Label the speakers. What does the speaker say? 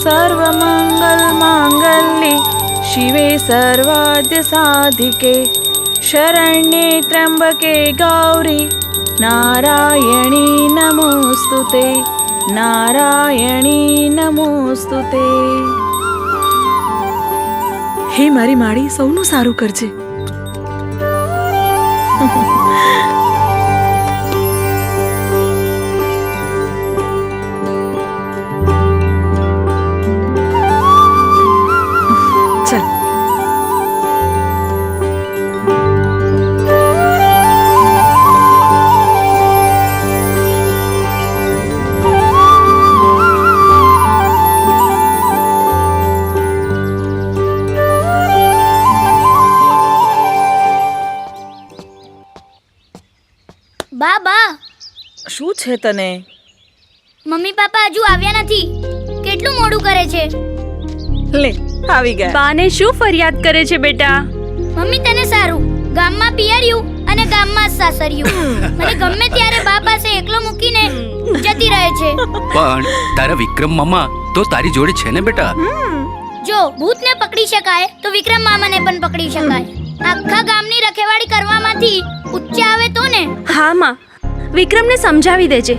Speaker 1: सर्वमङ्गलमाङ्गल्ये शिवे सर्वाद्यसाधिके शरण्ये त्र्यम्बके गौरी नारायणी नमोस्तुते नारायणी नमोस्तुते।
Speaker 2: હે મારી માળી, સૌનું સારું કરજે. ચલ.
Speaker 3: બા
Speaker 1: શું છે તને?
Speaker 3: મમ્મી પાપા હજુ આવ્યા નથી. કેટલું મોડું કરે છે.
Speaker 1: લે આવી ગયા.
Speaker 2: બાને શું ફરિયાદ કરે છે બેટા?
Speaker 3: મમ્મી તને સારું, ગામમાં પિયર્યું અને ગામમાં જ સાસર્યું. મને ગમે ત્યારે બા પાસે એકલો મૂકીને જતી રહે છે.
Speaker 4: પણ તારા વિક્રમ મામા તો તારી જોડે છે ને બેટા.
Speaker 3: જો ભૂતને પકડી શકાય તો વિક્રમ મામાને પણ પકડી શકાય. આખા ગામની રખેવાળી કરવામાંથી ઉચ્ચ આવે તો ને.
Speaker 2: હા માં, વિક્રમને સમજાવી દેજે.